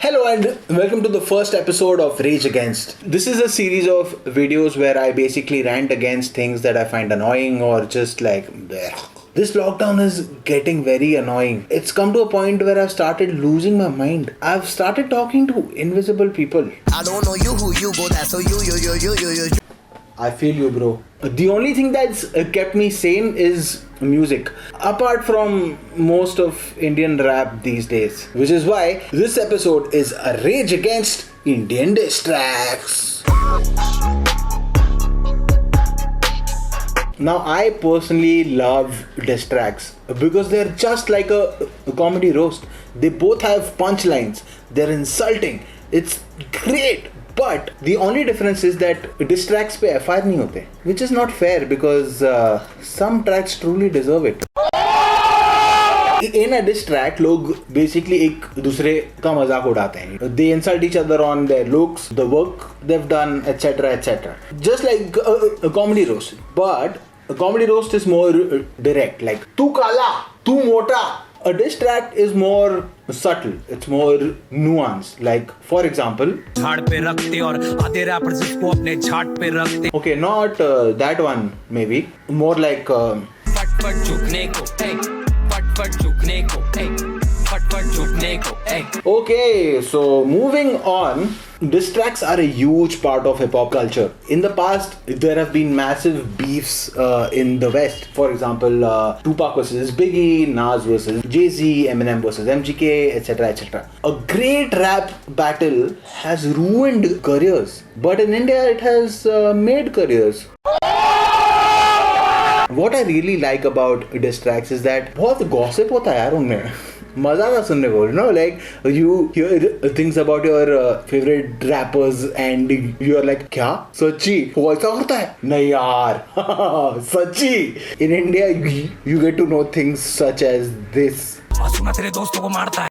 Hello and welcome to the first episode of Rage Against. This is a series of videos where I basically rant against things that I find annoying or just like bleh. This lockdown is getting very annoying. It's come to a point where I've started losing my mind. I've started talking to invisible people. I don't know you, who you, go that's so you. I feel you, bro. The only thing that's kept me sane is music. Apart from most of Indian rap these days. Which is why this episode is a rage against Indian diss tracks. Now, I personally love diss tracks because they're just like a comedy roast. They both have punchlines. They're insulting. It's great. But the only difference is that diss tracks पे FIR नहीं होते, which is not fair because some tracks truly deserve it. In a diss track, लोग basically एक दूसरे का मजाक उड़ाते हैं. They insult each other on their looks, the work they've done, etc., etc. Just like a comedy roast. But a comedy roast is more direct. Like तू काला, तू मोटा. A diss track is more subtle. It's more nuanced. Like, for example, झाड़ पे रखते और आधे rappers इसको अपने झाट पे रखते. Okay, not that one maybe. More like फट फट झुकने को, फट फट झुकने को, फट फट झुकने को. Okay, so moving on. Diss tracks are a huge part of hip hop culture. In the past, there have been massive beefs in the West. For example, Tupac versus Biggie, Nas versus Jay-Z, Eminem versus MGK, etc., etc. A great rap battle has ruined careers, but in India, it has made careers. What I really like about diss tracks is that बहुत gossip होता है यार उनमें. मजा आता सुनने को, you know, like you hear things about your favorite rappers and you are like, क्या सच्ची वो ऐसा करता है? नहीं यार सच्ची. In India you get to know things such as this. सुना तेरे दोस्तों को मारता है.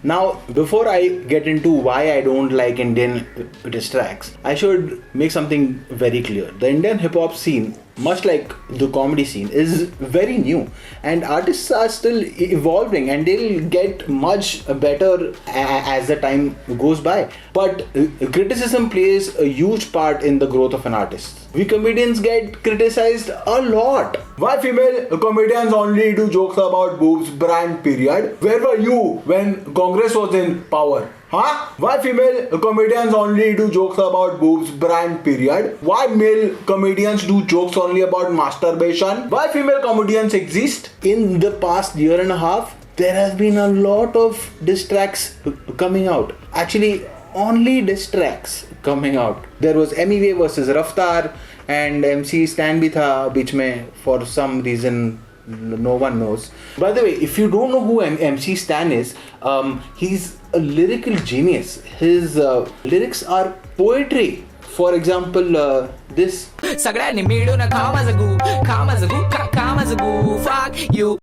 Now, before I get into why I don't like Indian diss tracks, I should make something very clear. The Indian hip hop scene, much like the comedy scene, is very new and artists are still evolving and they'll get much better as the time goes by. But criticism plays a huge part in the growth of an artist. We comedians get criticized a lot. Why female comedians only do jokes about boobs, brand period? Where were you when Congress was in power? Huh? Why female comedians only do jokes about boobs, brand period? Why male comedians do jokes only about masturbation? Why female comedians exist? In the past year and a half, there has been a lot of diss tracks coming out. Actually, only diss tracks coming out. There was MEV versus Raftar and MC Stan bhi tha बीच में for some reason no one knows. By the way, if you don't know who MC Stan is, he's a lyrical genius. His lyrics are poetry. For example, this. सगळ्यांनी मिळून खा माझं गू, fuck you.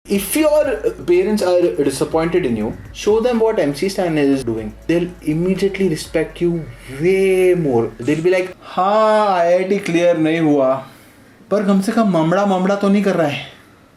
If your parents are disappointed in you, show them what MC Stan is doing. They'll immediately respect you way more. They'll be like, हाँ IIT clear नहीं हुआ, पर कम से कम ममड़ा तो नहीं कर रहा है.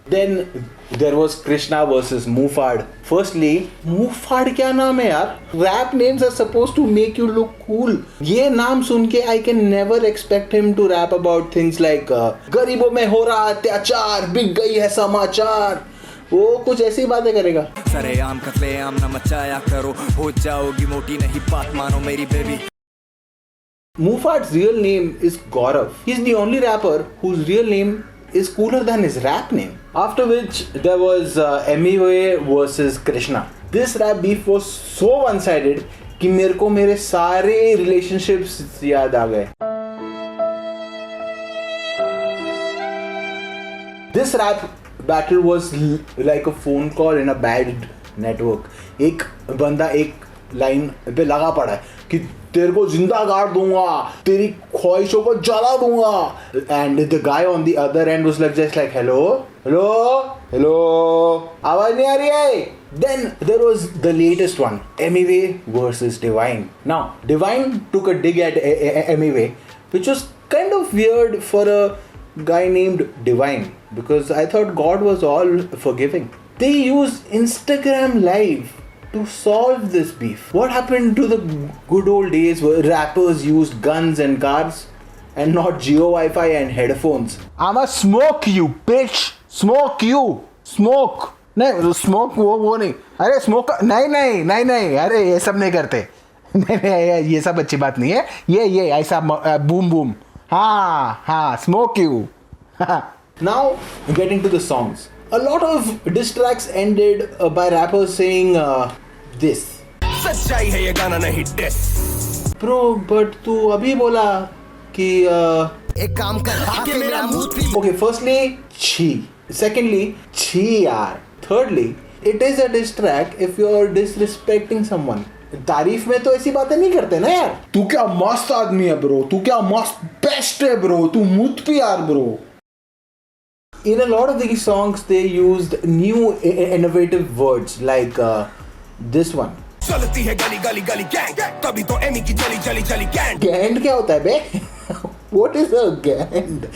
Then there was Krishna versus Mufad. Firstly, Mufad क्या नाम है यार? Rap names are supposed to make you look cool. ये नाम सुन के I can never expect him to rap about things like गरीबों में हो रहा अत्याचार, बिक गई है समाचार. वो कुछ ऐसी बातें करेगा. सरेआम कत्लेआम न मचाया करो, हो जाओगी मोटी नहीं बात मानो मेरी baby. Mufad's real name is Gaurav. He's the only rapper whose real name is cooler than his rap name. After which there was MEV versus Krishna. This rap beef was so one-sided कि मेरे को मेरे सारे relationships याद आ गए. This rap battle was like a phone call in a bad network. एक बंदा एक लाइन पे लगा पड़ा है कि तेरे को जिंदा गाड़ दूंगा, तेरी ख्वाहिशों को जला दूंगा. And the guy on the other end was like just like hello, आवाज नहीं आ रही है. Then there was the latest one, MEV versus Divine. Now Divine took a dig at MEV, which was kind of weird for a guy named Divine because I thought God was all forgiving. They used Instagram Live to solve this beef. What happened to the good old days where rappers used guns and cars and not Geo Wi-Fi and headphones? I'ma smoke you, bitch! Smoke you! Smoke! नहीं smoke वो नहीं, अरे smoke नहीं, अरे ये सब नहीं करते. नहीं ये सब अच्छी बात नहीं है. ये ऐसा बूम बूम. हाँ smoke you. Now getting to the songs. A lot of diss tracks ended by rappers saying this. सच्चाई है ये गाना नहीं डिस. Bro, but तू अभी बोला कि एक काम कर आके मेरा मुंह पी. Okay, firstly, छी. Secondly, छी यार. Thirdly, it is a diss track if you are disrespecting someone. तारीफ में तो ऐसी बातें नहीं करते ना यार. तू क्या मस्त आदमी है ब्रो, तू क्या मस्त बेस्ट है ब्रो, तू मुझ पे यार bro. In a lot of these songs they used new innovative words like this one. चलती है गली गली गली गैंग, कभी तो एमी की चली चली चली गैंग. Gand क्या होता है बे? What is a gand?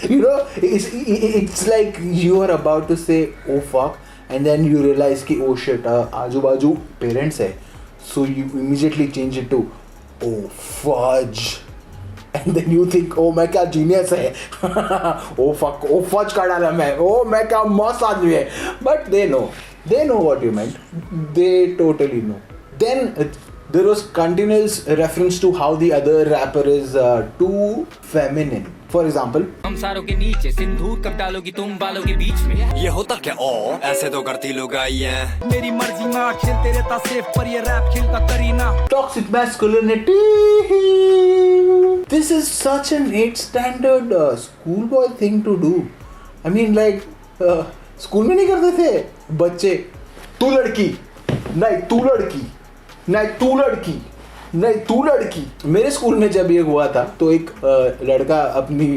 You know, it's like you are about to say oh fuck and then you realize कि oh shit, आजू बाजू parents है, so you immediately change it to oh fudge. And then you think, oh मैं क्या genius है. Oh fuck, oh fudge का डाला मैं. Oh मैं क्या मस्त आदमी है. But they know what you meant. They totally know. Then there was continuous reference to how the other rapper is too feminine. For example, हम सारों के नीचे सिंदूर कब डालोगी तुम बालों के बीच में. ये होता क्या ऐसे तो करती लोग आई हैं. मेरी मर्जी माँ खेलते रहता सेफ पर ये रैप खेल का Kareena. toxic masculinity. This is such an 8th standard schoolboy thing to do. I mean like school में नहीं करते थे बच्चे. तू लड़की नहीं, तू लड़की नहीं, तू लड़की नहीं, तू लड़की. मेरे स्कूल में जब ये हुआ था तो एक लड़का अपनी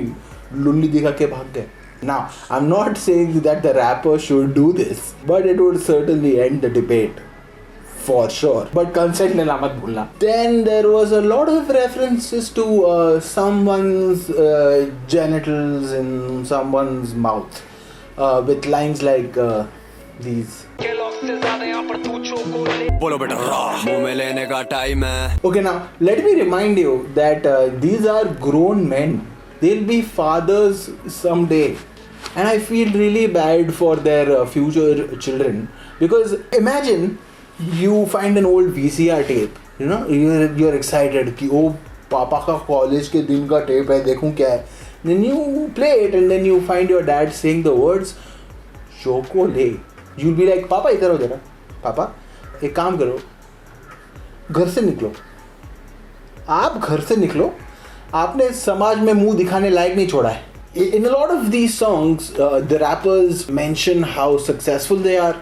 लुल्ली दिखा के भाग गया. Now, I'm not saying that the rapper should do this, but it would certainly end the debate. For sure. But consent लेना मत भूलना. Then there was a lot of references to someone's genitals in someone's mouth with lines like these. बोलो बेटा मुंह में लेने का time है. Okay, now let me remind you that these are grown men. They'll be fathers someday, and I feel really bad for their future children, because imagine you find an old VCR tape. You know, you're excited कि ओ पापा का college के दिन का tape है, देखूं क्या है. Then you play it and then you find your dad saying the words chocolate. You'll be like, पापा इधर हो जरा. पापा एक काम करो, घर से निकलो. आप घर से निकलो, आपने समाज में मुंह दिखाने लायक नहीं छोड़ा है. In a lot of these songs, the rappers mention how successful they are.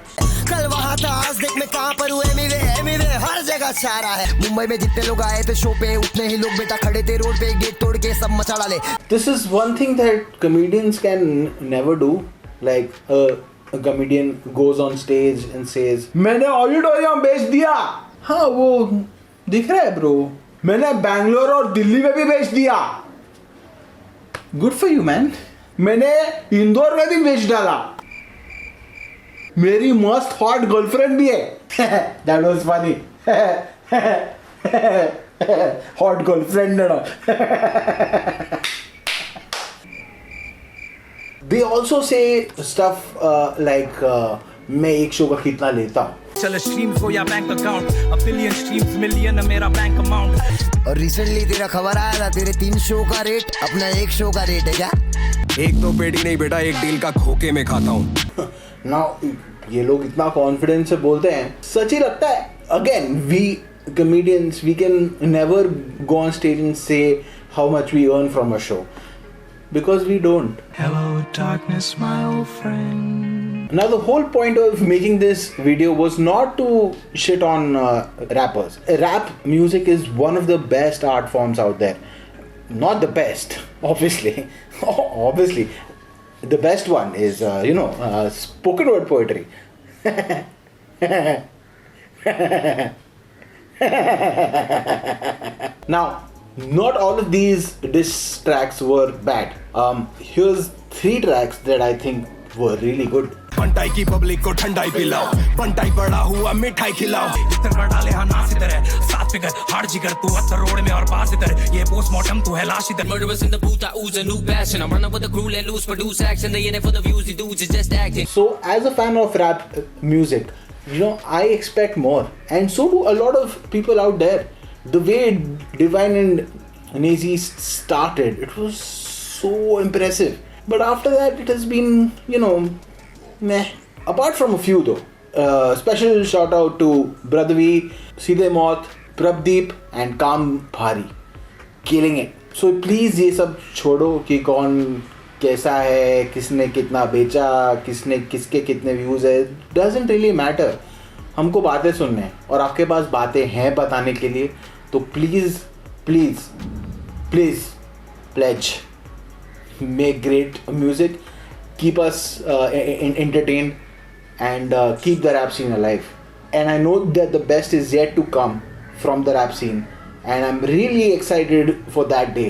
कल वहाँ था आज देख मैं कहाँ पर हूँ. एमी वे हर जगह छा रहा है. मुंबई में जितने लोग आए थे शो पे उतने ही लोग बेटा खड़े थे रोड पे, गेट तोड़ के सब मचा डाले. This is one thing that comedians can never do. Like a comedian goes on stage and says, मैंने ऑडिटोरियम बेच दिया. हाँ वो दिख रहा है ब्रो. मैंने बैंगलोर और दिल्ली में भी बेच दिया. Good for you man. मैंने इंदौर में भी बेच डाला. मेरी मस्त हॉट गर्लफ्रेंड भी है. That was funny. Hot girlfriend ना. They also say stuff like मैं एक शो का कितना लेता हूँ. चल स्ट्रीम्स को या bank account, a billion streams million मेरा बैंक अमाउंट. और रिसेंटली तेरा खबर आया था तेरे 3 शो का रेट अपना 1 शो का रेट है क्या? एक तो पेटी नहीं बेटा, एक डील का खोके में खाता हूँ. Now ये लोग इतना कॉन्फिडेंस से बोलते हैं, सच ही लगता है. Again, we comedians, we can never go on stage and say how much we earn from a show, because we don't. Hello darkness my old friend. Now the whole point of making this video was not to shit on rappers. Rap music is one of the best art forms out there. Not the best, obviously. Obviously. The best one is, spoken word poetry. Now, not all of these diss tracks were bad. Here's 3 tracks that I think were really good. बंटाई की public को ठंडाई पिलाओ, बंटाई बड़ा हुआ मिठाई खिलाओ। इतर कर डाले हाँ नास इधर है, सात फिगर हार्ड जिगर तू अत्तर रोड में और बास इधर, ये पोस्टमार्टम तू है लाश इधर। Murderers in the booth, I ooze a new passion. I'm running with the crew, let loose, produce action. They in it for the views, the dudes is just acting. So, as a fan of rap music, you know, I expect more, and so do a lot of people out there. The way Divine and Nazi started, it was so impressive. But after that, it has been, you know, meh. Apart from a few though, special shout out to Bradavi, Seedhe Moth, Prabdeep and Kam Bhari, killing it. So please ये सब छोड़ो कि कौन कैसा है, किसने कितना बेचा, किसने किसके कितने व्यूज है, doesn't really matter. हमको बातें सुनने हैं और आपके पास बातें हैं बताने के लिए, तो please please please pledge, make great music, keep us entertained and keep the rap scene alive. And I know that the best is yet to come from the rap scene, and I'm really excited for that day,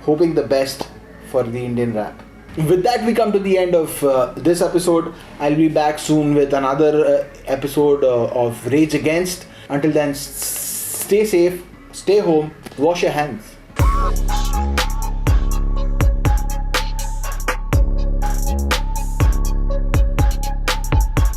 hoping the best for the Indian rap. With that, we come to the end of this episode. I'll be back soon with another episode of Rage Against. Until then, stay safe, stay home, wash your hands.